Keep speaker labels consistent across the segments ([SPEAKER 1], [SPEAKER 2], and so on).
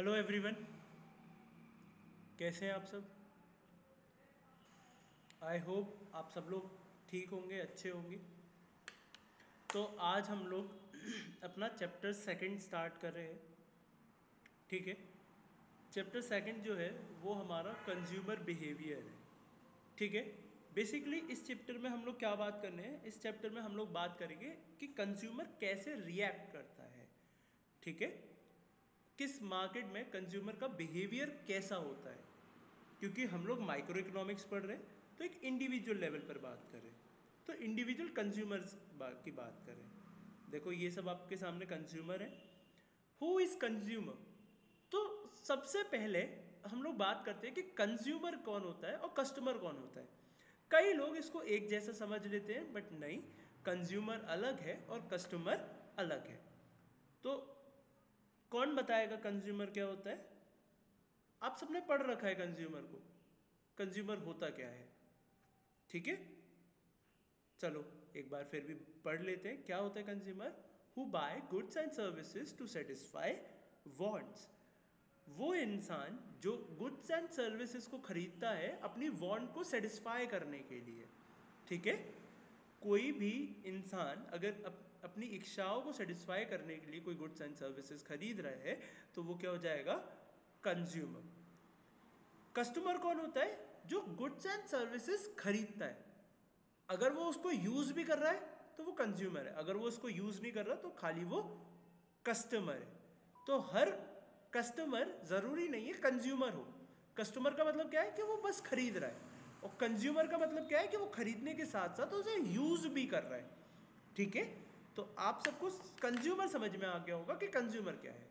[SPEAKER 1] Hello everyone, कैसे हैं आप सब। आई होप आप सब लोग ठीक होंगे, अच्छे होंगे। तो आज हम लोग अपना चैप्टर सेकंड स्टार्ट कर रहे हैं। ठीक है। चैप्टर सेकंड जो है वो हमारा कंज्यूमर बिहेवियर है। ठीक है। बेसिकली इस चैप्टर में हम लोग क्या बात करने हैं, इस चैप्टर में हम लोग बात करेंगे कि कंज्यूमर कैसे रिएक्ट करता है। ठीक है। किस मार्केट में कंज्यूमर का बिहेवियर कैसा होता है, क्योंकि हम लोग माइक्रो इकोनॉमिक्स पढ़ रहे हैं तो एक इंडिविजुअल लेवल पर बात करें, तो इंडिविजुअल कंज्यूमर्स की बात करें। देखो ये सब आपके सामने कंज्यूमर है। Who is consumer. तो सबसे पहले हम लोग बात करते हैं कि कंज्यूमर कौन होता है और कस्टमर कौन होता है। कई लोग इसको एक जैसा समझ लेते हैं, बट नहीं, कंज्यूमर अलग है और कस्टमर अलग है। तो कौन बताएगा कंज्यूमर क्या होता है। आप सबने पढ़ रखा है कंज्यूमर को, कंज्यूमर होता क्या है। ठीक है। चलो एक बार फिर भी पढ़ लेते हैं क्या होता है consumer. Who buy goods and services to satisfy wants. वो इंसान जो गुड्स एंड सर्विसेज को खरीदता है अपनी वांट को सेटिस्फाई करने के लिए। ठीक है। कोई भी इंसान अगर अपनी इच्छाओं को सेटिस्फाई करने के लिए कोई गुड्स एंड सर्विसेज खरीद रहा है तो वो क्या हो जाएगा, कंज्यूमर। कस्टमर कौन होता है, जो गुड्स एंड सर्विसेज खरीदता है। अगर वो उसको यूज भी कर रहा है तो वो कंज्यूमर है, अगर वो उसको यूज नहीं कर रहा तो खाली वो कस्टमर है। तो हर कस्टमर जरूरी नहीं है कंज्यूमर हो। कस्टमर का मतलब क्या है कि वो बस खरीद रहा है, और कंज्यूमर का मतलब क्या है कि वो खरीदने के साथ साथ उसे यूज भी कर रहा है। ठीक है। तो आप सबको कंज्यूमर समझ में आ गया होगा कि कंज्यूमर क्या है।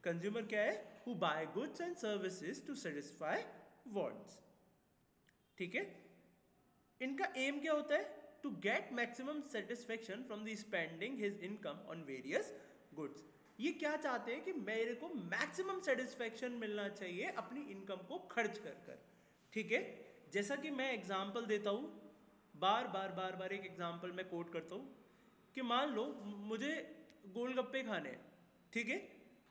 [SPEAKER 1] कंज्यूमर क्या है, who buy goods and services to satisfy wants. ठीक है। इनका एम क्या होता है, to get maximum satisfaction from the spending his income on various goods. ये क्या चाहते हैं कि मेरे को मैक्सिमम सेटिस्फेक्शन मिलना चाहिए अपनी इनकम को खर्च कर कर। ठीक है। जैसा कि मैं एग्जांपल देता हूँ, बार बार बार बार एक एग्जांपल मैं कोट करता हूँ कि मान लो मुझे गोलगप्पे खाने हैं। ठीक है।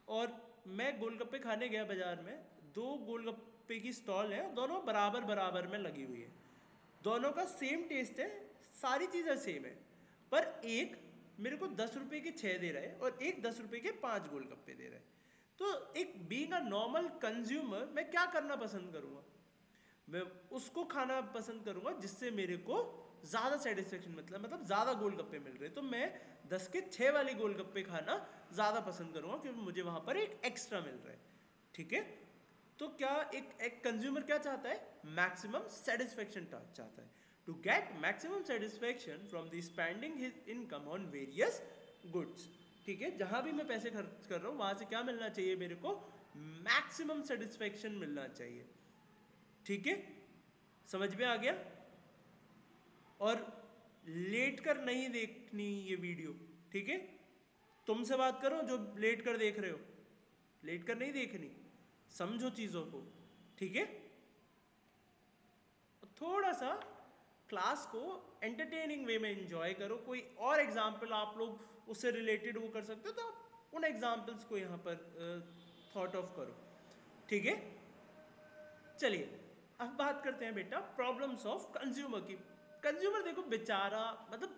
[SPEAKER 1] और मैं गोलगप्पे खाने गया बाजार में, दो गोलगप्पे की स्टॉल है, दोनों बराबर बराबर में लगी हुई है, दोनों का सेम टेस्ट है, सारी चीज़ें सेम है, पर एक मेरे को 10 रुपये के 6 दे रहा है और एक 10 रुपये के 5 गोलगप्पे दे रहा है। तो एक बीइंग अ नॉर्मल कंज्यूमर मैं क्या करना पसंद करूँगा, मैं उसको खाना पसंद करूँगा जिससे मेरे को ज़्यादा सेटिस्फेक्शन मतलब ज़्यादा गोलगप्पे मिल रहे, तो मैं 10 के 6 वाली गोलगप्पे खाना ज़्यादा पसंद करूँगा क्योंकि मुझे वहाँ पर एक एक्स्ट्रा मिल रहा है। ठीक है। तो क्या एक कंज्यूमर क्या चाहता है, मैक्सिमम सेटिस्फेक्शन चाहता है, to get maximum satisfaction from the spending his income on various goods. ठीक है। जहां भी मैं पैसे खर्च कर रहा हूं वहां से क्या मिलना चाहिए, मेरे को मैक्सिमम सेटिस्फेक्शन मिलना चाहिए। ठीक है। समझ में आ गया। और लेट कर नहीं देखनी ये वीडियो। ठीक है। तुमसे बात करो जो लेट कर देख रहे हो, लेट कर नहीं देखनी, समझो चीज़ों को। ठीक है। थोड़ा सा क्लास को एंटरटेनिंग वे में एंजॉय करो। कोई और एग्जाम्पल आप लोग उससे रिलेटेड वो कर सकते हो तो आप उन एग्जाम्पल्स को यहाँ पर थॉट ऑफ करो। ठीक है। चलिए अब बात करते हैं बेटा प्रॉब्लम्स ऑफ कंज्यूमर की। कंज्यूमर देखो बेचारा, मतलब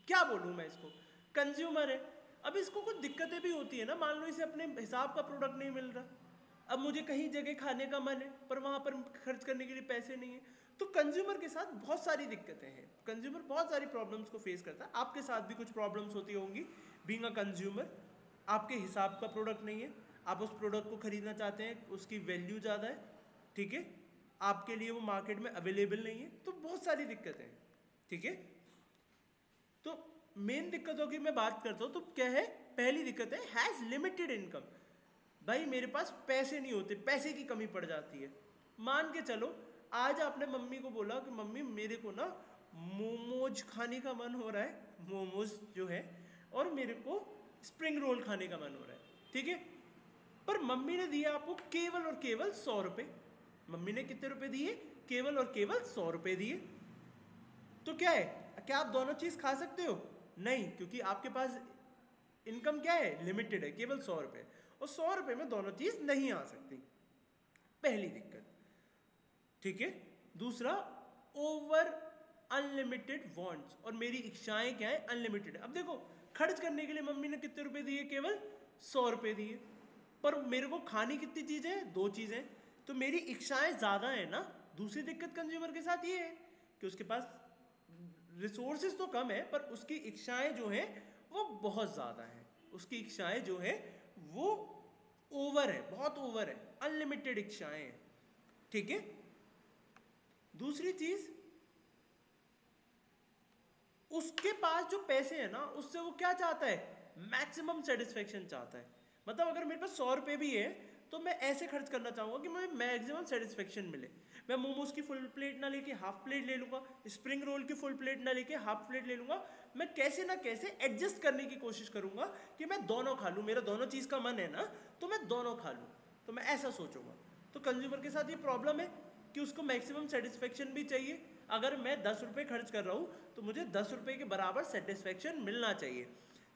[SPEAKER 1] क्या बोलूँ मैं इसको, कंज्यूमर है। अब इसको कुछ दिक्कतें भी होती है ना, मान लो इसे अपने हिसाब का प्रोडक्ट नहीं मिल रहा, अब मुझे कहीं जगह खाने का मन है पर वहाँ पर खर्च करने के लिए पैसे नहीं है। तो कंज्यूमर के साथ बहुत सारी दिक्कतें हैं, कंज्यूमर बहुत सारी प्रॉब्लम्स को फेस करता है। आपके साथ भी कुछ प्रॉब्लम्स होती होंगी बीइंग अ कंज्यूमर। आपके हिसाब का प्रोडक्ट नहीं है, आप उस प्रोडक्ट को खरीदना चाहते हैं, उसकी वैल्यू ज़्यादा है। ठीक है। आपके लिए वो मार्केट में अवेलेबल नहीं है, तो बहुत सारी दिक्कतें हैं। ठीक है। तो मेन दिक्कतों की मैं बात करता हूँ तो क्या है, पहली दिक्कत है हैज़ लिमिटेड इनकम। भाई मेरे पास पैसे नहीं होते, पैसे की कमी पड़ जाती है। मान के चलो आज आपने मम्मी को बोला कि मम्मी मेरे को ना मोमोज खाने का मन हो रहा है, मोमोज जो है, और मेरे को स्प्रिंग रोल खाने का मन हो रहा है। ठीक है। पर मम्मी ने दिया आपको केवल और केवल 100 रुपये। मम्मी ने कितने रुपए दिए, केवल और केवल 100 रुपये दिए। तो क्या है, क्या आप दोनों चीज खा सकते हो, नहीं, क्योंकि आपके पास इनकम क्या है, लिमिटेड है, केवल 100 रुपये। और 100 रुपये में दोनों चीज़ नहीं आ सकती, पहली दिक्कत। ठीक है। दूसरा, ओवर अनलिमिटेड वांट्स, और मेरी इच्छाएं क्या है, अनलिमिटेड है। अब देखो, खर्च करने के लिए मम्मी ने कितने रुपए दिए, केवल 100 रुपये दिए, पर मेरे को खानी कितनी चीज़ें हैं, 2 चीज़ें, तो मेरी इच्छाएं ज़्यादा है ना। दूसरी दिक्कत कंज्यूमर के साथ ये है कि उसके पास रिसोर्सेज तो कम है, पर उसकी इच्छाएं जो हैं वो बहुत ज़्यादा हैं, उसकी इच्छाएं जो है वो ओवर है, बहुत ओवर है, अनलिमिटेड इच्छाएं हैं। ठीक है। दूसरी चीज़, उसके पास जो पैसे हैं ना, उससे वो क्या चाहता है, मैक्सिमम सेटिस्फेक्शन चाहता है। मतलब अगर मेरे पास 100 रुपये भी है तो मैं ऐसे खर्च करना चाहूँगा कि मुझे मैक्सिमम सेटिस्फेक्शन मिले। मैं मोमोज की फुल प्लेट ना लेके हाफ प्लेट ले लूँगा, स्प्रिंग रोल की फुल प्लेट ना लेके हाफ प्लेट ले लूँगा। मैं कैसे ना कैसे एडजस्ट करने की कोशिश करूँगा कि मैं दोनों खा लूँ, मेरा दोनों चीज़ का मन है ना, तो मैं दोनों खा लूँ, तो मैं ऐसा सोचूंगा। तो कंज्यूमर के साथ ये प्रॉब्लम है कि उसको मैक्सिमम सेटिस्फेक्शन भी चाहिए। अगर मैं 10 रुपये खर्च कर रहा हूँ तो मुझे 10 रुपये के बराबर सेटिस्फेक्शन मिलना चाहिए।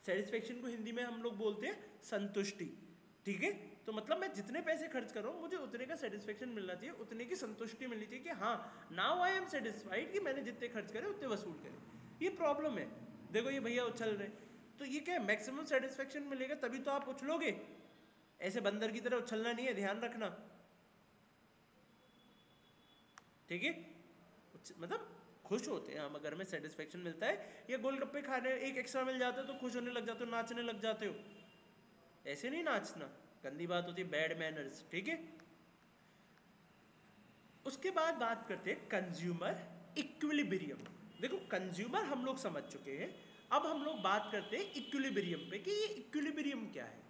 [SPEAKER 1] सेटिस्फेक्शन को हिंदी में हम लोग बोलते हैं संतुष्टि। ठीक है। तो मतलब मैं जितने पैसे खर्च कर रहा हूँ मुझे उतने का सेटिस्फेक्शन मिलना चाहिए, उतने की संतुष्टि मिलनी चाहिए कि हाँ, नाउ आई एम सेटिस्फाइड कि मैंने जितने खर्च करे उतने वसूल करे। ये प्रॉब्लम है। देखो ये भैया उछल रहे, तो ये क्या है, मैक्सिमम सेटिस्फेक्शन मिलेगा तभी तो आप उछलोगे, ऐसे बंदर की तरह उछलना नहीं है, ध्यान रखना। ठीक है। मतलब खुश होते हैं हम अगर हमें सेटिस्फेक्शन मिलता है, या गोलगप्पे खाने एक एक्स्ट्रा मिल जाता है तो खुश होने लग जाते हो, नाचने लग जाते हो। ऐसे नहीं नाचना, गंदी बात होती है, बैड मैनर्स। ठीक है। उसके बाद बात करते हैं कंज्यूमर इक्विलिब्रियम। देखो कंज्यूमर हम लोग समझ चुके हैं, अब हम लोग बात करते हैं इक्विलिब्रियम पे कि ये इक्विलिब्रियम क्या है।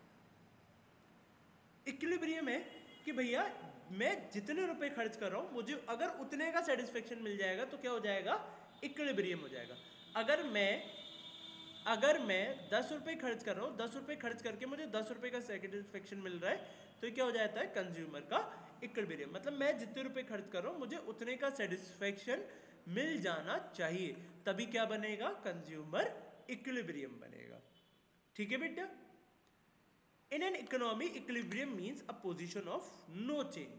[SPEAKER 1] इक्विलिब्रियम है कि भैया मैं जितने रुपए खर्च कर रहा हूँ मुझे अगर उतने का सेटिस्फेक्शन मिल जाएगा तो क्या हो जाएगा, इक्विलिब्रियम हो जाएगा। अगर मैं 10 रुपये खर्च कर रहा हूँ, 10 रुपये खर्च करके मुझे 10 रुपये का सेटिस्फेक्शन मिल रहा है, तो ये क्या हो जाता है, कंज्यूमर का इक्विलिब्रियम। मतलब मैं जितने रुपये खर्च कर रहा हूँ मुझे उतने का सेटिस्फेक्शन मिल जाना चाहिए, तभी क्या बनेगा, कंज्यूमर इक्विलिब्रियम बनेगा। ठीक है बेटा। In an economy equilibrium means a position of no change,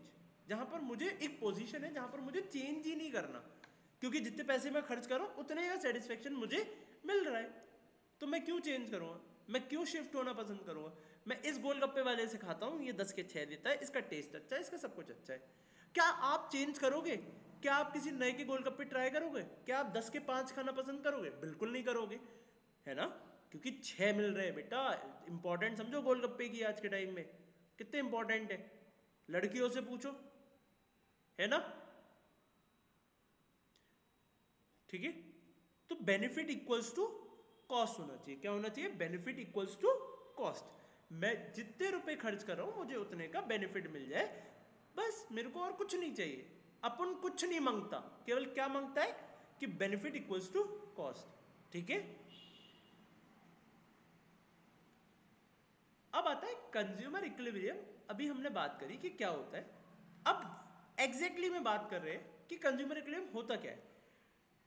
[SPEAKER 1] जहां पर मुझे एक पोजीशन है जहां पर मुझे चेंज ही नहीं करना, क्योंकि जितने पैसे मैं खर्च कर रहा हूँ उतने का सेटिस्फेक्शन मुझे मिल रहा है, तो मैं क्यों चेंज करूँगा, मैं क्यों शिफ्ट होना पसंद करूँगा। मैं इस गोलगप्पे वाले से खाता हूँ, ये 10 के 6 देता है, इसका टेस्ट अच्छा है, इसका सब कुछ अच्छा है। क्या आप चेंज करोगे, क्या आप किसी नए के गोलगप्पे ट्राई करोगे, क्या आप 10 के 5 खाना पसंद करोगे, बिल्कुल नहीं करोगे, है ना, क्योंकि 6 मिल रहे हैं। बेटा इंपॉर्टेंट समझो गोलगप्पे की, आज के टाइम में कितने इंपॉर्टेंट है, लड़कियों से पूछो, है ना। ठीक है। तो बेनिफिट इक्वल्स टू कॉस्ट होना चाहिए। क्या होना चाहिए, बेनिफिट इक्वल्स टू कॉस्ट। मैं जितने रुपए खर्च कर रहा हूं मुझे उतने का बेनिफिट मिल जाए, बस, मेरे को और कुछ नहीं चाहिए। अपन कुछ नहीं मांगता, केवल क्या मांगता है कि बेनिफिट इक्वल्स टू कॉस्ट। ठीक है। अब आता है कंज्यूमर इक्विलिब्रियम। अभी हमने बात करी कि क्या होता है, अब एग्जैक्टली में बात कर रहे हैं कि कंज्यूमर इक्विलिब्रियम होता क्या है।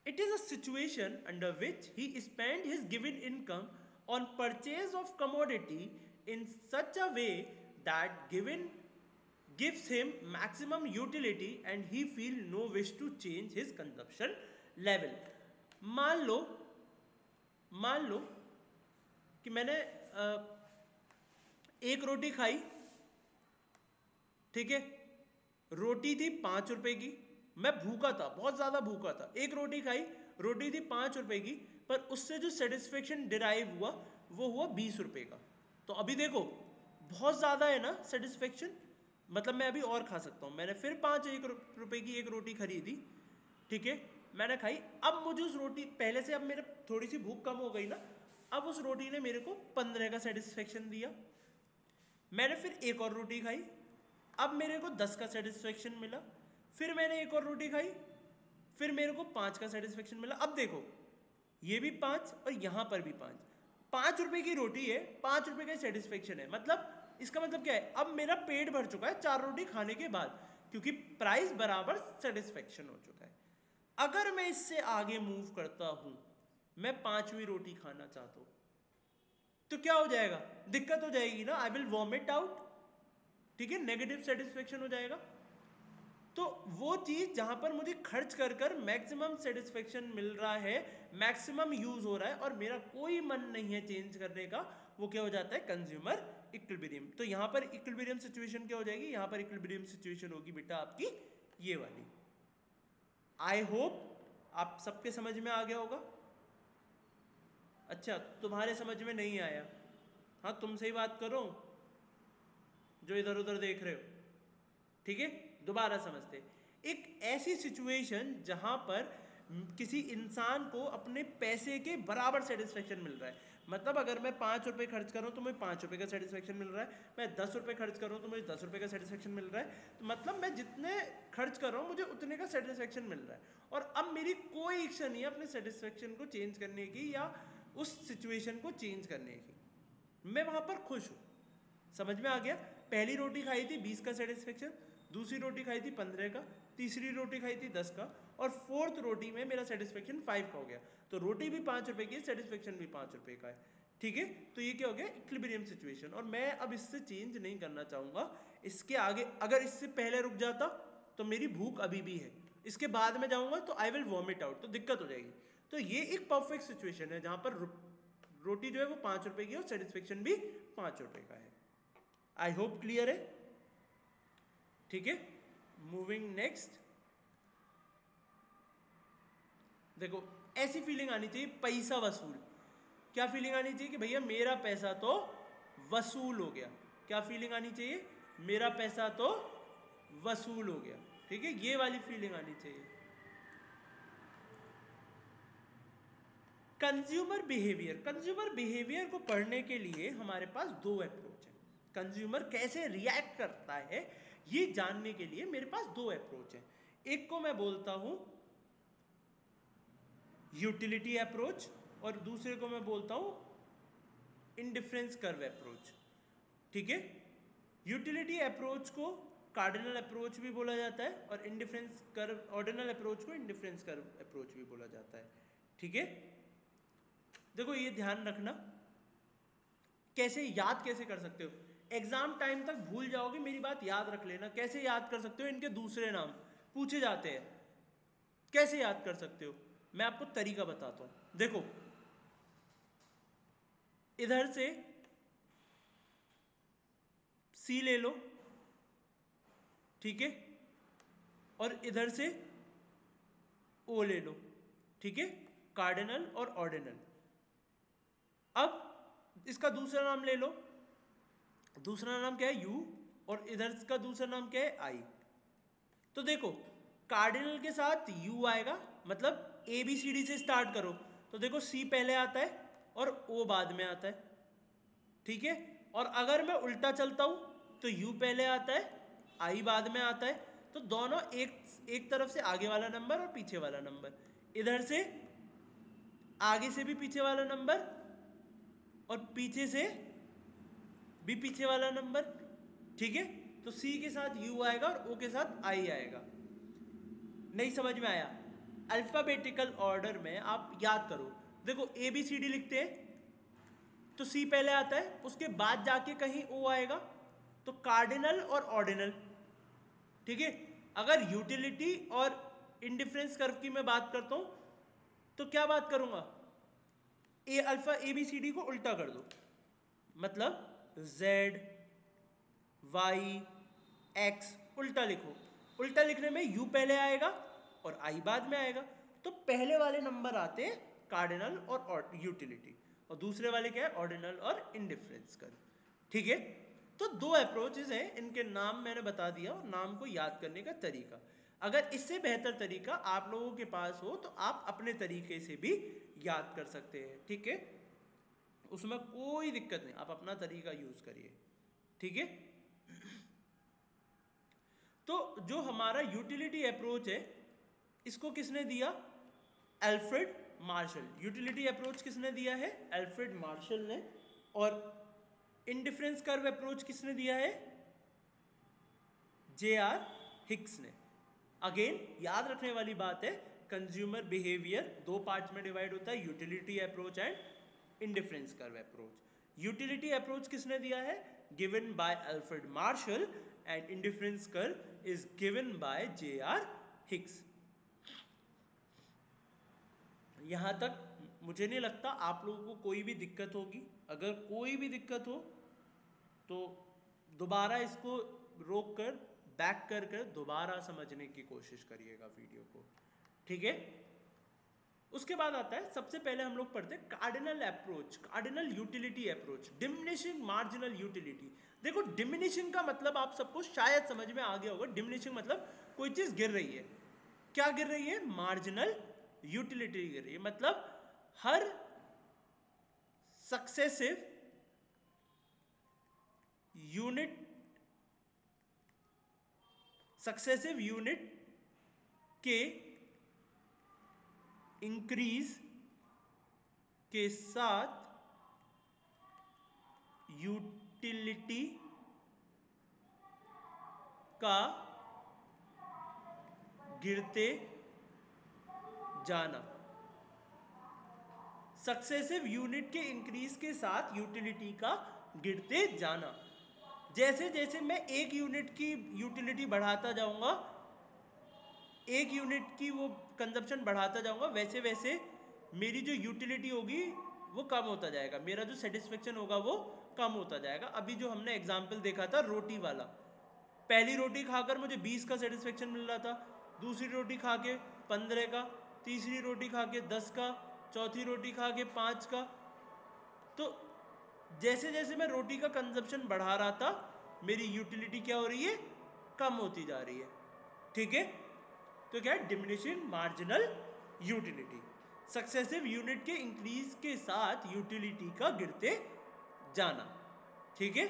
[SPEAKER 1] It is a situation under which he spent his given income on purchase of commodity in such a way that gives him maximum utility and he feel no wish to change his consumption level. मान लो कि मैंने एक रोटी खाई, ठीक है, रोटी थी 5 रुपए की, मैं भूखा था, बहुत ज़्यादा भूखा था, एक रोटी खाई, रोटी थी 5 रुपए की, पर उससे जो सेटिस्फेक्शन डिराइव हुआ वो हुआ 20 रुपए का। तो अभी देखो बहुत ज़्यादा है ना सेटिस्फेक्शन, मतलब मैं अभी और खा सकता हूँ। मैंने फिर 1 रुपए की एक रोटी खरीदी, ठीक है, मैंने खाई, अब मुझे उस रोटी पहले से, अब मेरे थोड़ी सी भूख कम हो गई ना, अब उस रोटी ने मेरे को 15 का सेटिस्फेक्शन दिया। मैंने फिर एक और रोटी खाई, अब मेरे को 10 का सेटिस्फेक्शन मिला, फिर मैंने एक और रोटी खाई, फिर मेरे को 5 का सेटिस्फेक्शन मिला। अब देखो ये भी 5 और यहां पर भी 5, 5 रुपए की रोटी है, 5 रुपए का सेटिस्फेक्शन है। मतलब इसका मतलब क्या है, अब मेरा पेट भर चुका है 4 रोटी खाने के बाद, क्योंकि प्राइस बराबर सेटिस्फेक्शन हो चुका है। अगर मैं इससे आगे मूव करता हूं, मैं 5वीं रोटी खाना चाहता हूं, तो क्या हो जाएगा, दिक्कत हो जाएगी ना, आई विल वॉमिट आउट, ठीक है, नेगेटिव सेटिस्फेक्शन हो जाएगा। तो वो चीज़ जहाँ पर मुझे खर्च कर कर मैक्सिमम सेटिस्फेक्शन मिल रहा है, मैक्सिमम यूज हो रहा है और मेरा कोई मन नहीं है चेंज करने का, वो क्या हो जाता है, कंज्यूमर इक्विलिब्रियम। तो यहाँ पर इक्विलिब्रियम सिचुएशन क्या हो जाएगी, यहाँ पर इक्विलिब्रियम सिचुएशन होगी बेटा आपकी ये वाली। आई होप आप सबके समझ में आ गया होगा। अच्छा, तुम्हारे समझ में नहीं आया, हाँ तुमसे ही बात करो जो इधर उधर देख रहे हो, ठीक है, दोबारा समझते। एक ऐसी सिचुएशन जहां पर किसी इंसान को अपने पैसे के बराबर सेटिस्फेक्शन मिल रहा है, मतलब अगर मैं 5 रुपये खर्च कर रहा हूँ तो मुझे 5 रुपये का सेटिस्फेक्शन मिल रहा है, मैं 10 रुपये खर्च कर रहा हूँ तो मुझे 10 रुपये का सेटिस्फेक्शन मिल रहा है, तो मतलब मैं जितने खर्च कर रहा हूँ मुझे उतने का सेटिस्फेक्शन मिल रहा है। और अब मेरी कोई इच्छा नहीं है अपने सेटिस्फेक्शन को चेंज करने की या उस सिचुएशन को चेंज करने की, मैं वहाँ पर खुश हूँ। समझ में आ गया। पहली रोटी खाई थी 20 का सेटिस्फेक्शन, दूसरी रोटी खाई थी 15 का, तीसरी रोटी खाई थी 10 का, और फोर्थ रोटी में मेरा सेटिस्फेक्शन 5 का हो गया। तो रोटी भी 5 रुपये की, सेटिस्फेक्शन भी 5 रुपये का है, ठीक है। तो ये क्या हो गया, इक्विलिब्रियम सिचुएशन, और मैं अब इससे चेंज नहीं करना चाहूँगा। इसके आगे अगर इससे पहले रुक जाता तो मेरी भूख अभी भी है, इसके बाद में जाऊँगा तो आई विल वॉमिट आउट, तो दिक्कत हो जाएगी। तो ये एक परफेक्ट सिचुएशन है जहाँ पर रोटी जो है वो 5 रुपये की और सेटिस्फेक्शन भी 5 रुपये का है। आई होप क्लियर है, ठीक है। मूविंग नेक्स्ट, देखो ऐसी फीलिंग आनी चाहिए पैसा वसूल। क्या फीलिंग आनी चाहिए कि भैया मेरा पैसा तो वसूल हो गया। क्या फीलिंग आनी चाहिए, मेरा पैसा तो वसूल हो गया, ठीक है, ये वाली फीलिंग आनी चाहिए। कंज्यूमर बिहेवियर, कंज्यूमर बिहेवियर को पढ़ने के लिए हमारे पास दो अप्रोच है। कंज्यूमर कैसे रिएक्ट करता है ये जानने के लिए मेरे पास दो अप्रोच है। एक को मैं बोलता हूं यूटिलिटी अप्रोच और दूसरे को मैं बोलता हूं इंडिफरेंस कर्व अप्रोच, ठीक है। यूटिलिटी अप्रोच को कार्डिनल अप्रोच भी बोला जाता है और इंडिफरेंस कर्व, ऑर्डिनल अप्रोच को इंडिफरेंस कर्व अप्रोच भी बोला जाता है, ठीक है। देखो ये ध्यान रखना, कैसे याद कैसे कर सकते हो, एग्जाम टाइम तक भूल जाओगे, मेरी बात याद रख लेना। कैसे याद कर सकते हो, इनके दूसरे नाम पूछे जाते हैं, कैसे याद कर सकते हो, मैं आपको तरीका बताता हूं। देखो इधर से सी ले लो, ठीक है, और इधर से ओ ले लो, ठीक है, कार्डिनल और ऑर्डिनल। अब इसका दूसरा नाम ले लो, दूसरा नाम क्या है यू, और इधर का दूसरा नाम क्या है आई। तो देखो कार्डिनल के साथ यू आएगा, मतलब ए बी सी डी से स्टार्ट करो तो देखो सी पहले आता है और ओ बाद में आता है, ठीक है। और अगर मैं उल्टा चलता हूं तो यू पहले आता है, आई बाद में आता है, तो दोनों एक तरफ से आगे वाला नंबर और पीछे वाला नंबर, इधर से आगे से भी पीछे वाला नंबर और पीछे से भी पीछे वाला नंबर, ठीक है। तो सी के साथ यू आएगा और ओ के साथ आई आएगा। नहीं समझ में आया, अल्फाबेटिकल ऑर्डर में आप याद करो। देखो ए बी सी डी लिखते हैं तो सी पहले आता है, उसके बाद जाके कहीं ओ आएगा, तो कार्डिनल और ऑर्डिनल, ठीक है। अगर यूटिलिटी और इंडिफरेंस कर्व की मैं बात करता हूं तो क्या बात करूंगा, A alpha A B C D को उल्टा कर दो, मतलब जेड वाई एक्स उल्टा लिखो। उल्टा लिखने में यू पहले आएगा और आई बाद में आएगा, तो पहले वाले नंबर आते हैं कार्डिनल और यूटिलिटी, और दूसरे वाले क्या है, ऑर्डिनल और इंडिफरेंस कर्व, ठीक है। तो दो अप्रोचेज हैं, इनके नाम मैंने बता दिया और नाम को याद करने का तरीका। अगर इससे बेहतर तरीका आप लोगों के पास हो तो आप अपने तरीके से भी याद कर सकते हैं, ठीक है, उसमें कोई दिक्कत नहीं, आप अपना तरीका यूज करिए, ठीक है। तो जो हमारा यूटिलिटी अप्रोच है इसको किसने दिया, अल्फ्रेड मार्शल। यूटिलिटी अप्रोच किसने दिया है, अल्फ्रेड मार्शल ने। और इंडिफरेंस कर्व अप्रोच किसने दिया है, जे.आर. हिक्स ने। अगेन याद रखने वाली बात है, कंज्यूमर बिहेवियर दो पार्ट्स में डिवाइड होता है, utility approach and indifference curve approach. Utility approach किसने दिया है? Given by Alfred Marshall and indifference curve is given by JR. Hicks. यहां तक मुझे नहीं लगता आप लोगों को कोई भी दिक्कत होगी। अगर कोई भी दिक्कत हो तो दोबारा इसको रोक कर बैक कर कर दोबारा समझने की कोशिश करिएगा वीडियो को, ठीक है। उसके बाद आता है, सबसे पहले हम लोग पढ़ते हैं cardinal approach, cardinal utility approach, diminishing marginal utility. देखो डिमिनिशिंग का मतलब आप सबको शायद समझ में आ गया होगा। डिमिनिशिंग मतलब कोई चीज गिर रही है। क्या गिर रही है? मार्जिनल यूटिलिटी गिर रही है। मतलब हर सक्सेसिव यूनिट के इंक्रीज के साथ यूटिलिटी का गिरते जाना। सक्सेसिव यूनिट के इंक्रीज के साथ यूटिलिटी का गिरते जाना। जैसे जैसे मैं एक यूनिट की यूटिलिटी बढ़ाता जाऊंगा, एक यूनिट की वो कंजप्शन बढ़ाता जाऊंगा, वैसे वैसे मेरी जो यूटिलिटी होगी वो कम होता जाएगा, मेरा जो सेटिस्फेक्शन होगा वो कम होता जाएगा। अभी जो हमने एग्जाम्पल देखा था रोटी वाला, पहली रोटी खाकर मुझे 20 का सेटिस्फेक्शन मिल रहा था, दूसरी रोटी खा के 15 का, तीसरी रोटी खा के 10 का, चौथी रोटी खा के 5 का। तो जैसे जैसे मैं रोटी का कंजप्शन बढ़ा रहा था मेरी यूटिलिटी क्या हो रही है? कम होती जा रही है, ठीक है। तो क्या है? Diminishing marginal utility. Successive unit के इंक्रीज के साथ यूटिलिटी का गिरते जाना, ठीक है।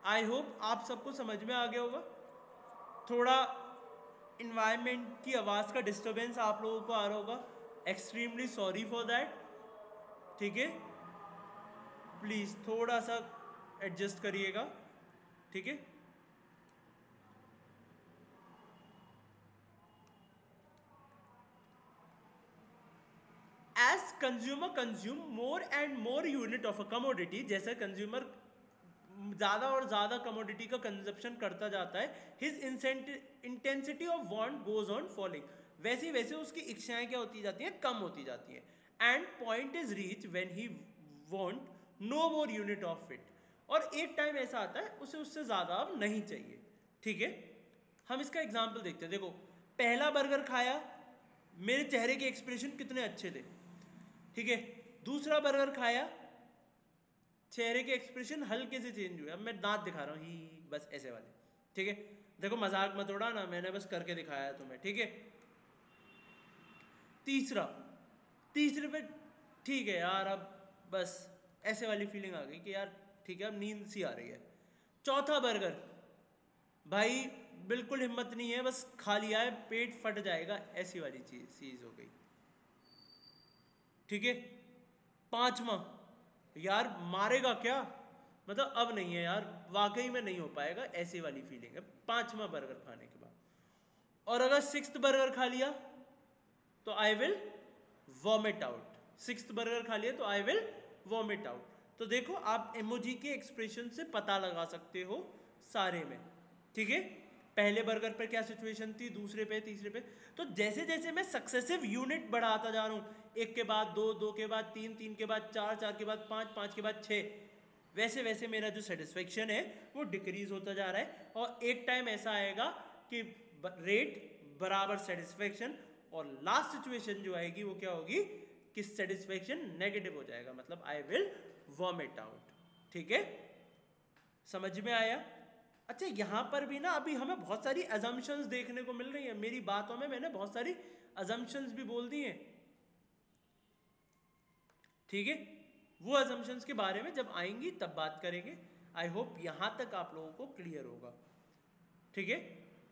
[SPEAKER 1] आई होप आप सबको समझ में आ गया होगा। थोड़ा इन्वायरमेंट की आवाज़ का डिस्टर्बेंस आप लोगों को आ रहा होगा, एक्सट्रीमली सॉरी फॉर दैट, ठीक है। प्लीज़ थोड़ा सा एडजस्ट करिएगा, ठीक है। As consumer consume more and more unit of a commodity, जैसे कंज्यूमर ज़्यादा और ज़्यादा कमोडिटी का कंजप्शन करता जाता है, his intensity of want goes on falling, वैसे वैसे उसकी इच्छाएं क्या होती जाती हैं? कम होती जाती हैं। End point is reach when he want no more unit of it, और एक टाइम ऐसा आता है उसे उससे ज़्यादा अब नहीं चाहिए, ठीक है। हम इसका एग्जाम्पल देखते हैं। देखो पहला बर्गर खाया, मेरे चेहरे के एक्सप्रेशन कितने अच्छे थे, ठीक है। दूसरा बर्गर खाया, चेहरे के एक्सप्रेशन हल्के से चेंज हुए, अब मैं दांत दिखा रहा हूँ ही, बस ऐसे वाले, ठीक है। देखो मजाक मत उड़ाना, मैंने बस करके दिखाया है तुम्हें, ठीक है। तीसरे पे ठीक है यार, अब बस ऐसे वाली फीलिंग आ गई कि यार ठीक है अब नींद सी आ रही है। चौथा बर्गर, भाई बिल्कुल हिम्मत नहीं है, बस खा लिया है, पेट फट जाएगा, ऐसी वाली चीज हो गई, ठीक है। पांचवा, यार मारेगा क्या, मतलब अब नहीं है यार, वाकई में नहीं हो पाएगा, ऐसी वाली फीलिंग है पांचवा बर्गर खाने के बाद। और अगर सिक्स्थ बर्गर खा लिया तो I will vomit out, sixth burger खा लिया तो आई विल वॉमिट आउट। तो देखो आप इमोजी के एक्सप्रेशन से पता लगा सकते हो सारे में, ठीक है। पहले बर्गर पर क्या सिचुएशन थी, दूसरे पे, तीसरे पे। तो जैसे जैसे मैं सक्सेसिव यूनिट बढ़ाता जा रहा हूँ, एक के बाद दो, दो के बाद तीन, तीन के बाद चार, चार के बाद पाँच, पाँच के बाद छः, वैसे वैसे मेरा जो सेटिस्फेक्शन है वो डिक्रीज होता जा रहा है। और एक टाइम ऐसा आएगा कि रेट बराबर सेटिस्फेक्शन, और लास्ट सिचुएशन जो आएगी वो क्या होगी कि सेटिस्फेक्शन नेगेटिव हो जाएगा, मतलब आई विल वॉमिट आउट, ठीक है। समझ में आया? अच्छा यहाँ पर भी ना अभी हमें बहुत सारी अजम्पशंस देखने को मिल रही है, मेरी बातों में मैंने बहुत सारी अजम्पशंस भी बोल दी हैं, ठीक है। वो अजम्पशंस के बारे में जब आएंगी तब बात करेंगे। आई होप यहाँ तक आप लोगों को क्लियर होगा, ठीक है।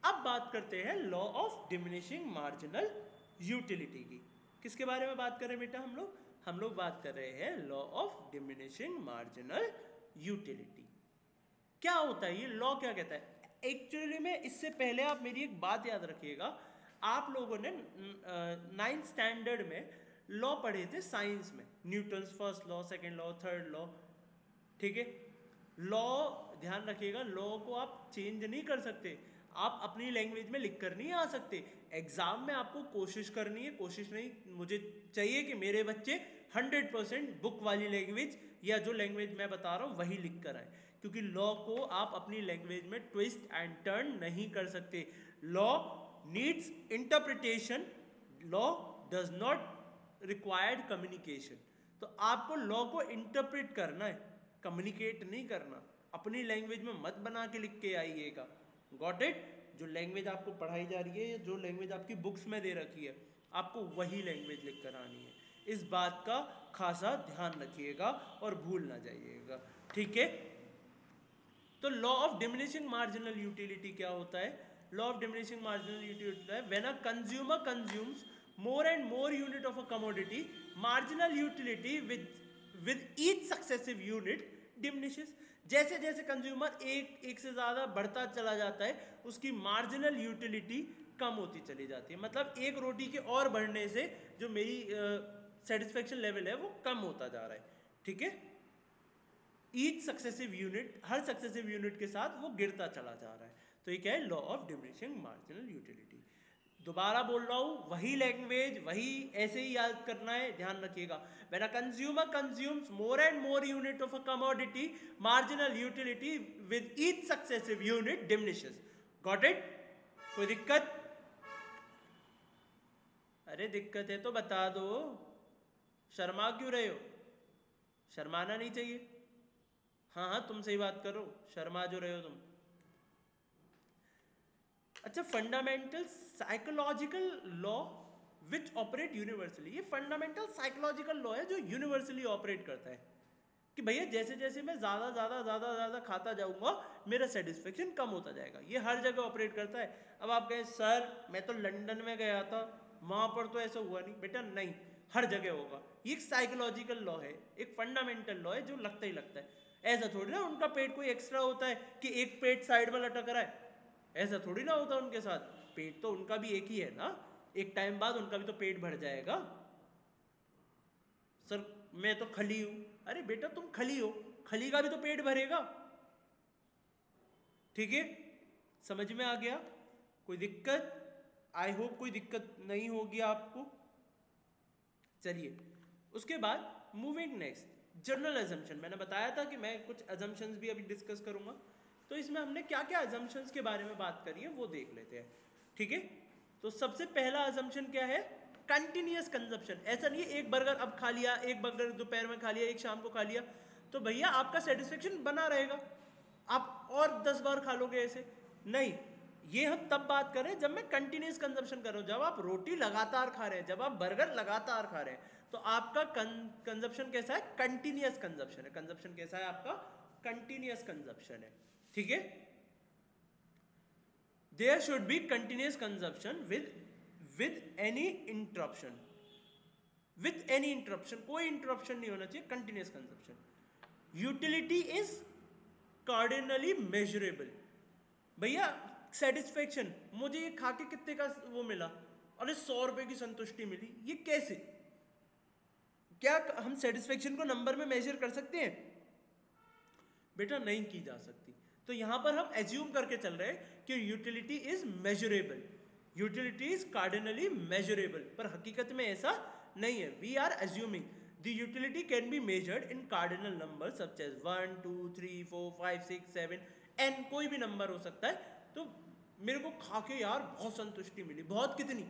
[SPEAKER 1] अब बात करते हैं law of diminishing marginal utility की। किसके बारे में बात कर रहे हैं बेटा हम लोग बात कर रहे हैं law of diminishing marginal utility. क्या होता है ये लॉ, क्या कहता है एक्चुअली में? इससे पहले आप मेरी एक बात याद रखिएगा, आप लोगों ने 9th स्टैंडर्ड में लॉ पढ़े थे साइंस में, Newton's first law, second law, third law, ठीक है। लॉ ध्यान रखिएगा, लॉ को आप चेंज नहीं कर सकते, आप अपनी लैंग्वेज में लिख कर नहीं आ सकते। एग्जाम में आपको कोशिश करनी है, कोशिश नहीं, मुझे चाहिए कि मेरे बच्चे 100% बुक वाली लैंग्वेज या जो लैंग्वेज मैं बता रहा हूँ वही लिख कर आए, क्योंकि लॉ को आप अपनी लैंग्वेज में ट्विस्ट एंड टर्न नहीं कर सकते। Law needs interpretation, law does not required communication. तो आपको लॉ को इंटरप्रेट करना है, कम्युनिकेट नहीं करना। अपनी लैंग्वेज में मत बना के लिख के आइएगा, गॉट इट। जो लैंग्वेज आपको पढ़ाई जा रही है, जो लैंग्वेज आपकी बुक्स में दे रखी है, आपको वही लैंग्वेज लिख कर आनी है। इस बात का खासा ध्यान रखिएगा और भूल ना जाइएगा, ठीक है। तो law of diminishing marginal utility क्या होता है? Law of diminishing marginal utility होता है when a consumer consumes more and more unit of a commodity, marginal utility with each successive unit diminishes। जैसे जैसे कंज्यूमर एक से ज़्यादा बढ़ता चला जाता है, उसकी मार्जिनल यूटिलिटी कम होती चली जाती है। मतलब एक रोटी के और बढ़ने से जो मेरी सेटिस्फेक्शन लेवल है वो कम होता जा रहा है, ठीक है। ईच सक्सेसिव यूनिट, हर सक्सेसिव यूनिट के साथ वो गिरता चला जा रहा है। तो ये क्या है? Law of diminishing marginal utility. दोबारा बोल रहा हूँ, वही लैंग्वेज, वही ऐसे ही याद करना है, ध्यान रखिएगा। When a consumer consumes more and more unit of a commodity, marginal utility with each successive unit diminishes. Got it? कोई दिक्कत? अरे दिक्कत है तो बता दो, शर्मा क्यों रहे हो? शर्माना नहीं चाहिए। हाँ हाँ, तुम सही बात करो, शर्मा जो रहे हो तुम। अच्छा, fundamental psychological law which operate universally. ये फंडामेंटल साइकोलॉजिकल लॉ है जो यूनिवर्सली ऑपरेट करता है कि भैया जैसे जैसे मैं ज़्यादा ज़्यादा ज़्यादा ज़्यादा खाता जाऊंगा, मेरा सेटिस्फेक्शन कम होता जाएगा। ये हर जगह ऑपरेट करता है। अब आप कहें सर मैं तो लंदन में गया था, वहाँ पर तो ऐसा हुआ नहीं। बेटा नहीं, हर जगह होगा। ये एक साइकोलॉजिकल लॉ है, एक फंडामेंटल लॉ है जो लगता ही लगता है। ऐसा थोड़ी ना उनका पेट कोई एक्स्ट्रा होता है कि एक पेट साइड में लटक रहा है, ऐसा थोड़ी ना होता उनके साथ। पेट तो उनका भी एक ही है ना, एक टाइम बाद उनका भी तो पेट भर जाएगा। सर मैं तो खली हूं। अरे बेटा तुम खली हो, खली का भी तो पेट भरेगा, ठीक है। समझ में आ गया? कोई दिक्कत? आई होप कोई दिक्कत नहीं होगी आपको। चलिए उसके बाद मूविंग नेक्स्ट, जनरल अजम्पशन। मैंने बताया था कि मैं कुछ अजम्पशंस भी अभी डिस्कस करूंगा, तो इसमें हमने क्या क्या अजम्पशंस के बारे में बात करी है वो देख लेते हैं, ठीक है। तो सबसे पहला अजम्पशन क्या है? Continuous consumption. ऐसा नहीं है एक बर्गर अब खा लिया, एक बर्गर दोपहर में खा लिया, एक शाम को खा लिया, तो भैया आपका सेटिस्फेक्शन बना रहेगा, आप और 10 बार खा लोगे, ऐसे नहीं। ये हम तब बात करें जब मैं कंटिन्यूस कंजप्शन कर रहा हूँ, जब आप रोटी लगातार खा रहे हैं, जब आप बर्गर लगातार खा रहे हैं, तो आपका कंजप्शन कैसा है? कंटिन्यूस कंजप्शन है। कंजप्शन कैसा है आपका? कंटिन्यूस कंजप्शन है, ठीक है। There should be continuous consumption with any interruption, with any interruption, कोई इंटरप्शन नहीं होना चाहिए, continuous consumption. Utility is cardinally measurable. भैया सेटिस्फेक्शन, मुझे ये खा के कितने का वो मिला? अरे 100 रुपए की संतुष्टि मिली। ये कैसे? क्या हम सेटिस्फेक्शन को नंबर में मेजर कर सकते हैं? बेटा नहीं की जा सकती। तो यहां पर हम एज्यूम करके चल रहे हैं कि utility is measurable, utility is cardinally measurable, पर हकीकत में ऐसा नहीं है। We are assuming the utility can be measured in cardinal number such as 1 2 3 4 5 6 7 N, कोई भी नंबर हो सकता है। तो मेरे को खा के यार बहुत संतुष्टि मिली। बहुत कितनी?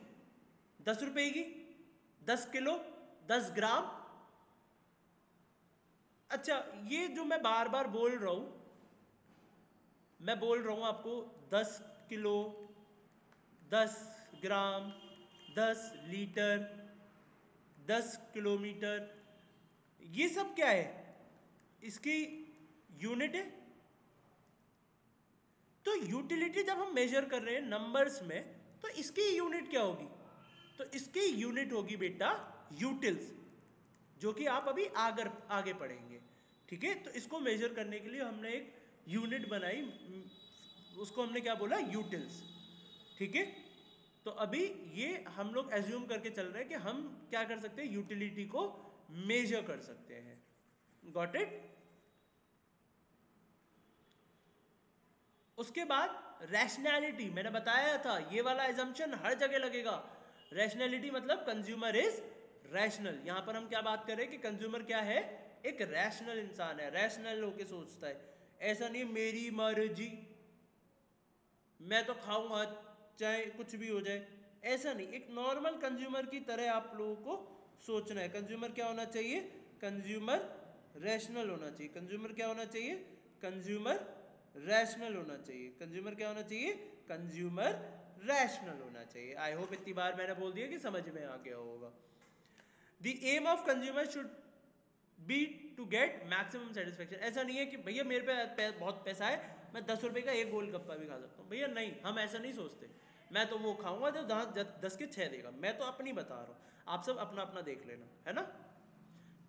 [SPEAKER 1] 10 रुपए की, 10 किलो, 10 ग्राम। अच्छा, ये जो मैं बार बार बोल रहा हूं, मैं बोल रहा हूं आपको 10 किलो, 10 ग्राम, 10 लीटर, 10 किलोमीटर, ये सब क्या है? इसकी यूनिट है। तो यूटिलिटी जब हम मेजर कर रहे हैं नंबर्स में, तो इसकी यूनिट क्या होगी? तो इसकी यूनिट होगी बेटा यूटिल्स, जो कि आप अभी आगे पढ़ेंगे, ठीक है। तो इसको मेजर करने के लिए हमने एक यूनिट बनाई, उसको हमने क्या बोला? यूटिल्स, ठीक है। तो अभी ये हम लोग एज्यूम करके चल रहे हैं कि हम क्या कर सकते हैं? यूटिलिटी को मेजर कर सकते हैं। Got it? उसके बाद रैशनैलिटी, मैंने बताया था ये वाला एजम्पशन हर जगह लगेगा। रैशनैलिटी मतलब कंज्यूमर इज रैशनल। यहां पर हम क्या बात कर रहे हैं कि कंज्यूमर क्या है, एक रैशनल इंसान है, रैशनल होके सोचता है। ऐसा नहीं मेरी मर्जी, मैं तो खाऊंगा चाहे कुछ भी हो जाए, ऐसा नहीं। एक नॉर्मल कंज्यूमर की तरह आप लोगों को सोचना है। कंज्यूमर क्या होना चाहिए, कंज्यूमर रैशनल होना चाहिए। कंज्यूमर क्या होना चाहिए, कंज्यूमर रैशनल होना चाहिए। कंज्यूमर क्या होना चाहिए, कंज्यूमर रैशनल होना चाहिए। आई होप इतनी बार मैंने बोल दिया कि समझ में आ गया होगा। The aim of consumer should be to get maximum satisfaction. ऐसा नहीं है कि भैया मेरे पे बहुत पैसा है, मैं 10 रुपए का एक गोलगप्पा भी खा सकता हूँ। भैया नहीं, हम ऐसा नहीं सोचते। मैं तो वो खाऊंगा जो 10 के 6 देगा। मैं तो अपनी बता रहा हूँ, आप सब अपना अपना देख लेना, है ना।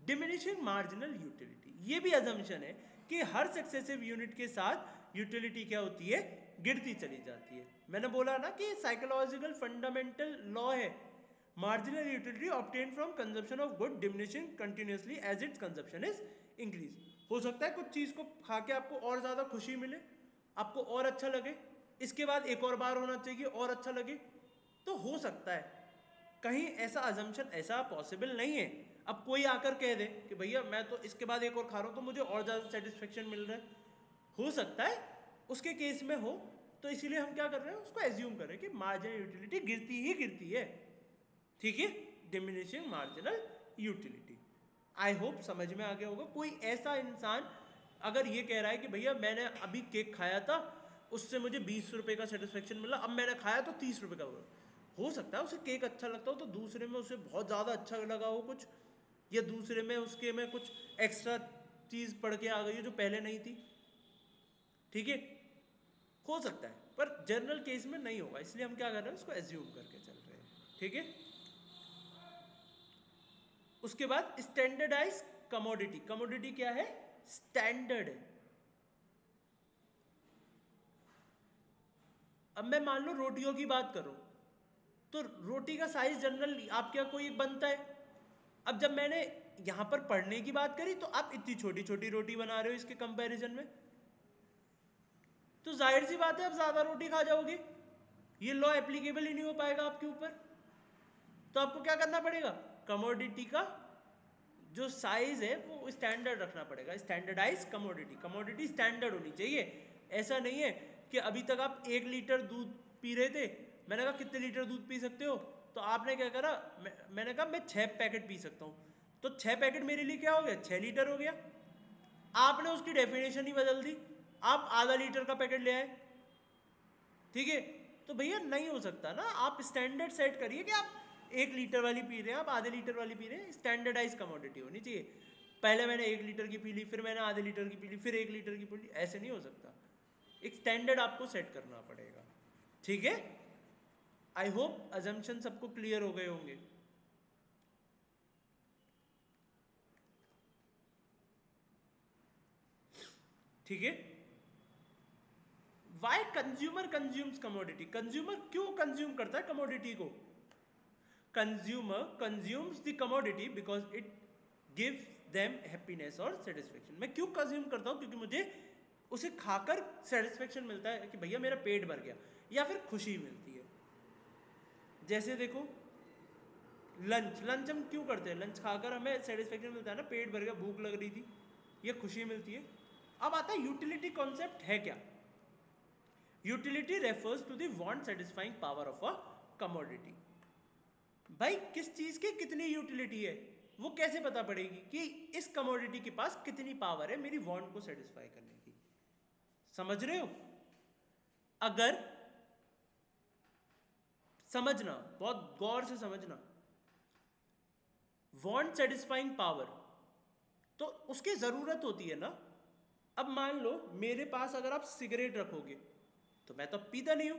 [SPEAKER 1] डिमिनिशिंग मार्जिनल यूटिलिटी, ये भी अजम्पशन है कि हर सक्सेसिव यूनिट के साथ यूटिलिटी क्या होती है, गिरती चली जाती है। मैंने बोला ना कि साइकोलॉजिकल फंडामेंटल लॉ है। Marginal utility obtained from consumption of good diminishing continuously as its consumption is increase। हो सकता है कुछ चीज को खा के आपको और ज्यादा खुशी मिले, आपको और अच्छा लगे, इसके बाद एक और बार होना चाहिए और अच्छा लगे, तो हो सकता है। कहीं ऐसा अजम्पशन ऐसा पॉसिबल नहीं है। अब कोई आकर कह दे कि भैया मैं तो इसके बाद एक और खा रहा हूं तो मुझे और ज्यादा सेटिस्फेक्शन मिल रहा है, हो सकता है उसके केस में हो। तो इसीलिए हम क्या कर रहे हैं, उसको एज्यूम कर रहे हैं कि मार्जिनल यूटिलिटी गिरती ही गिरती है। ठीक है, diminishing marginal utility. I hope समझ में आ गया होगा। कोई ऐसा इंसान अगर ये कह रहा है कि भैया मैंने अभी केक खाया था, उससे मुझे 20 रुपए का सेटिस्फेक्शन मिला, अब मैंने खाया तो 30 रुपए का हो सकता है उसे केक अच्छा लगता हो तो दूसरे में उसे बहुत ज़्यादा अच्छा लगा हो कुछ, या दूसरे में उसके में कुछ एक्स्ट्रा चीज़ पड़ के आ गई हो जो पहले नहीं थी। ठीक है, हो सकता है, पर जनरल केस में नहीं होगा, इसलिए हम क्या कर रहे हैं, उसको एज्यूम करके चल रहे हैं। ठीक है, उसके बाद स्टैंडर्डाइज कमोडिटी। कमोडिटी क्या है, स्टैंडर्ड है। अब मैं मान लो रोटियों की बात करूं, तो रोटी का साइज जनरल आपके यहाँ कोई बनता है। अब जब मैंने यहां पर पढ़ने की बात करी तो आप इतनी छोटी छोटी रोटी बना रहे हो इसके कंपैरिजन में, तो जाहिर सी बात है आप ज्यादा रोटी खा जाओगे, ये लॉ एप्लीकेबल ही नहीं हो पाएगा आपके ऊपर। तो आपको क्या करना पड़ेगा, कमोडिटी का जो साइज है वो स्टैंडर्ड रखना पड़ेगा। स्टैंडर्डाइज कमोडिटी, कमोडिटी स्टैंडर्ड होनी चाहिए। ऐसा नहीं है कि अभी तक आप 1 लीटर दूध पी रहे थे, मैंने कहा कितने लीटर दूध पी सकते हो, तो आपने क्या करा, मैंने कहा मैं 6 पैकेट पी सकता हूँ, तो 6 पैकेट मेरे लिए क्या हो गया, 6 लीटर हो गया। आपने उसकी डेफिनेशन ही बदल दी, आप आधा लीटर का पैकेट ले आए। ठीक है, तो भैया नहीं हो सकता ना, आप स्टैंडर्ड सेट करिए कि आप 1 लीटर वाली पी रहे हैं, आप आधे लीटर वाली पी रहे हैं। स्टैंडर्डाइज कमोडिटी होनी चाहिए। पहले मैंने 1 लीटर की पी ली, फिर मैंने आधे लीटर की पी ली, फिर 1 लीटर की पी ली, ऐसे नहीं हो सकता। एक स्टैंडर्ड आपको सेट करना पड़ेगा। ठीक है, आई होप अजम्पशन सबको क्लियर हो गए होंगे। ठीक है, why consumer consumes commodity, consumer क्यों कंज्यूम करता है कमोडिटी को। Consumer consumes the commodity because it gives them happiness और सेटिस्फेक्शन। मैं क्यों कंज्यूम करता हूं, क्योंकि मुझे उसे खाकर सेटिस्फेक्शन मिलता है कि भैया मेरा पेट भर गया, या फिर खुशी मिलती है। जैसे देखो लंच, लंच हम क्यों करते हैं, लंच खाकर हमें सेटिस्फेक्शन मिलता है ना, पेट भर गया, भूख लग रही थी, ये खुशी मिलती है। अब आता है यूटिलिटी कॉन्सेप्ट है क्या। Utility refers to the want satisfying power of a commodity. भाई किस चीज की कितनी यूटिलिटी है, वो कैसे पता पड़ेगी कि इस कमोडिटी के पास कितनी पावर है मेरी वांट को सेटिस्फाई करने की। समझ रहे हो, अगर समझना, बहुत गौर से समझना, वांट सेटिस्फाइंग पावर, तो उसकी जरूरत होती है ना। अब मान लो मेरे पास अगर आप सिगरेट रखोगे, तो मैं तो पीता नहीं हूं,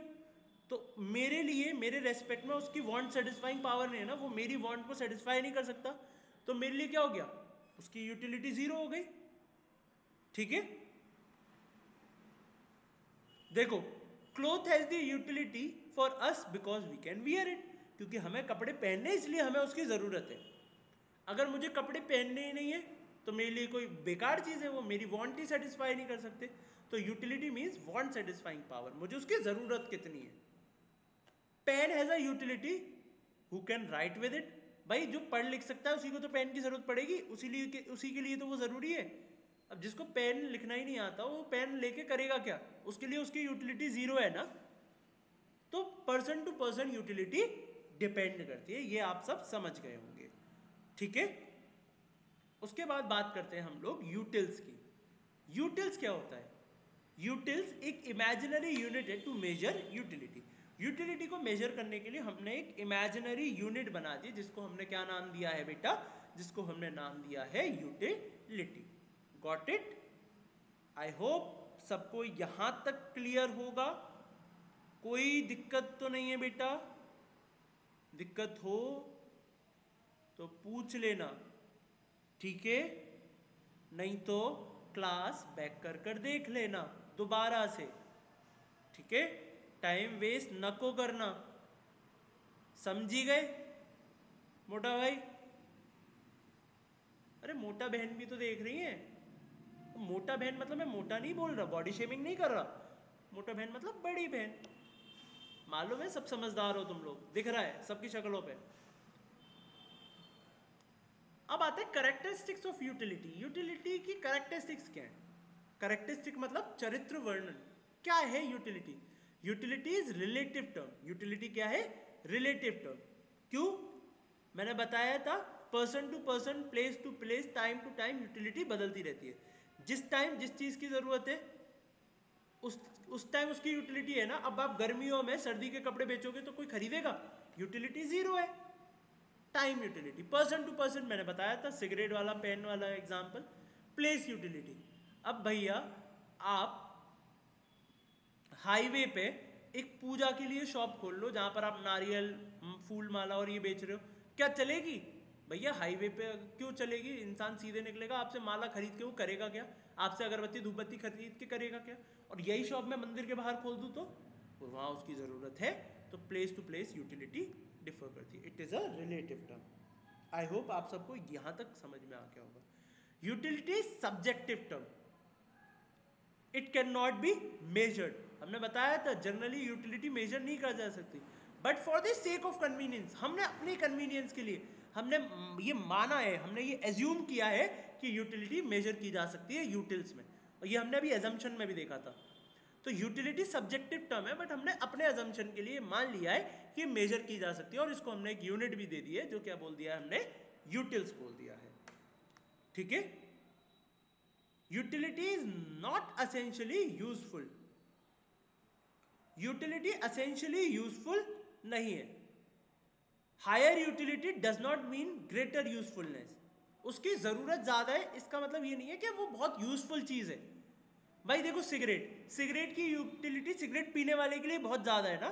[SPEAKER 1] तो मेरे लिए मेरे रेस्पेक्ट में उसकी वांट सेटिस्फाइंग पावर नहीं है ना, वो मेरी वांट को सेटिस्फाई नहीं कर सकता, तो मेरे लिए क्या हो गया, उसकी यूटिलिटी जीरो हो गई। ठीक है, देखो cloth has the utility for us because we can wear it, क्योंकि हमें कपड़े पहनने इसलिए हमें उसकी जरूरत है। अगर मुझे कपड़े पहनने ही नहीं है तो मेरे लिए कोई बेकार चीज़ है, वो मेरी वांट ही सेटिस्फाई नहीं कर सकते। तो utility means want satisfying power, मुझे उसकी ज़रूरत कितनी है। Pen has a utility, who can write with it. भाई जो पढ़ लिख सकता है उसी को तो पेन की ज़रूरत पड़ेगी, उसी के लिए तो वो ज़रूरी है। अब जिसको पेन लिखना ही नहीं आता वो पेन लेके करेगा क्या, उसके लिए उसकी यूटिलिटी ज़ीरो है ना। तो person to person utility depend करती है, ये आप सब समझ गए होंगे, ठीक है। उसके बाद बात करते हैं हम लोग यूटिल्स की। यूटिल्स क्या होता है? यूटिल्स एक इमेजिनरी यूनिट है टू मेजर यूटिलिटी। यूटिलिटी को मेजर करने के लिए हमने एक इमेजिनरी यूनिट बना दी, जिसको हमने क्या नाम दिया है बेटा? जिसको हमने नाम दिया है utility. Got it? I hope सबको यहां तक क्लियर होगा, कोई दिक्कत तो नहीं है बेटा? दिक्कत हो तो पूछ लेना, ठीक है? नहीं तो क्लास बैक कर देख लेना दोबारा से, ठीक है? टाइम वेस्ट न को करना, समझी गए मोटा भाई? अरे मोटा बहन भी तो देख रही है। मोटा बहन मतलब मैं मोटा नहीं बोल रहा, बॉडी शेमिंग नहीं कर रहा। मोटा बहन मतलब बड़ी बहन। मालूम है सब समझदार हो तुम लोग, दिख रहा है सबकी शक्लों पे। अब आते हैं कैरेक्टरिस्टिक्स ऑफ यूटिलिटी। यूटिलिटी की कैरेक्टरिस्टिक्स क्या है? कैरेक्टरिस्टिक मतलब चरित्र वर्णन। क्या है utility? Utility is relative term. Utility क्या है? Relative term. क्यों? मैंने बताया था person to person, place to place, time to time utility बदलती रहती है। जिस टाइम जिस चीज़ की ज़रूरत है उस टाइम उसकी यूटिलिटी है ना। अब आप गर्मियों में सर्दी के कपड़े बेचोगे तो कोई खरीदेगा? यूटिलिटी ज़ीरो है। Time utility, person to person मैंने बताया था, सिगरेट वाला पेन वाला एग्जाम्पल। प्लेस यूटिलिटी, अब भैया आप हाईवे पे एक पूजा के लिए शॉप खोल लो जहां पर आप नारियल, फूल माला और ये बेच रहे हो, क्या चलेगी? भैया हाईवे पे क्यों चलेगी? इंसान सीधे निकलेगा, आपसे माला खरीद के वो करेगा क्या? आपसे अगरबत्ती धूपबत्ती खरीद के करेगा क्या? और यही शॉप मैं मंदिर के बाहर खोल दूँ तो वहाँ उसकी ज़रूरत है। तो place to place utility differ करती है, it is a relative term. I hope आप सबको यहाँ तक समझ में आ गया होगा। Utility subjective term, it can not be measured. हमने बताया था जनरली यूटिलिटी मेजर नहीं कर जा सकती, but for the sake of convenience, हमने अपनी कन्वीनियंस के लिए हमने ये माना है, हमने ये एज्यूम किया है कि यूटिलिटी मेजर की जा सकती है यूटिल्स में, और ये हमने अभी एजम्पशन में भी देखा था। तो यूटिलिटी सब्जेक्टिव टर्म है, बट हमने अपने एजम्पशन के लिए मान लिया है कि मेजर की जा सकती है, और इसको हमने एक यूनिट भी दे दी है, जो क्या बोल दिया है हमने? यूटिल्स बोल दिया है, ठीक है। Utility is not essentially useful. Utility essentially useful नहीं है। Higher utility does not mean greater usefulness. उसकी जरूरत ज्यादा है इसका मतलब ये नहीं है कि वो बहुत यूजफुल चीज है। भाई देखो सिगरेट की यूटिलिटी सिगरेट पीने वाले के लिए बहुत ज्यादा है ना,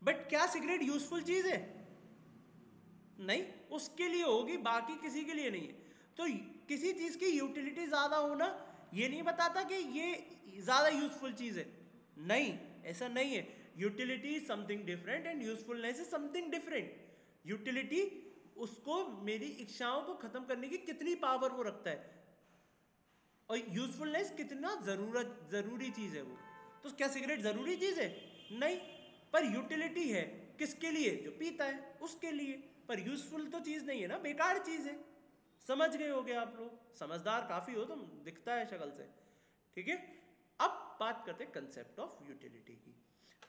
[SPEAKER 1] बट क्या सिगरेट यूजफुल चीज है? नहीं, उसके लिए होगी, बाकी किसी के लिए नहीं है। तो किसी चीज की यूटिलिटी ज्यादा होना ये नहीं बताता कि ये ज्यादा यूजफुल चीज है। नहीं, ऐसा नहीं है। Utility is something different and usefulness is something different. Utility उसको मेरी इच्छाओं को खत्म करने की कितनी पावर वो रखता है, और यूजफुलनेस कितना जरूरी चीज है वो। तो क्या सिगरेट जरूरी चीज है? नहीं, पर यूटिलिटी है। किसके लिए? जो पीता है उसके लिए। पर यूजफुल तो चीज नहीं है ना, बेकार चीज है। समझ गए होगे आप लोग, समझदार काफी हो तुम, दिखता है शक्ल से, ठीक है। अब बात करते हैं कंसेप्ट ऑफ यूटिलिटी की।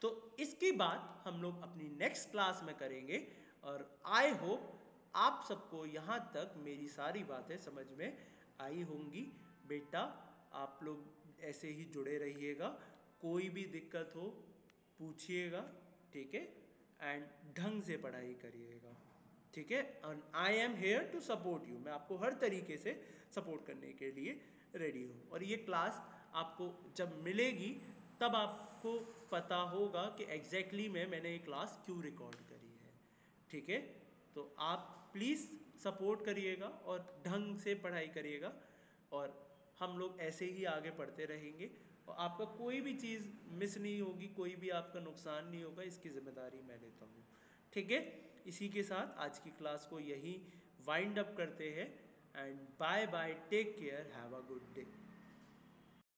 [SPEAKER 1] तो इसकी बात हम लोग अपनी नेक्स्ट क्लास में करेंगे, और आई होप आप सबको यहाँ तक मेरी सारी बातें समझ में आई होंगी। बेटा आप लोग ऐसे ही जुड़े रहिएगा, कोई भी दिक्कत हो पूछिएगा, ठीक है, एंड ढंग से पढ़ाई करिएगा, ठीक है। And I am here to support you, मैं आपको हर तरीके से सपोर्ट करने के लिए रेडी हूँ। और ये क्लास आपको जब मिलेगी तब आपको पता होगा कि एग्जैक्टली मैंने ये क्लास क्यों रिकॉर्ड करी है, ठीक है। तो आप प्लीज़ सपोर्ट करिएगा और ढंग से पढ़ाई करिएगा, और हम लोग ऐसे ही आगे पढ़ते रहेंगे, और आपका कोई भी चीज़ मिस नहीं होगी, कोई भी आपका नुकसान नहीं होगा, इसकी जिम्मेदारी मैं लेता हूँ, ठीक है। इसी के साथ आज की क्लास को यही वाइंड अप करते हैं and bye bye, take care, have a good day.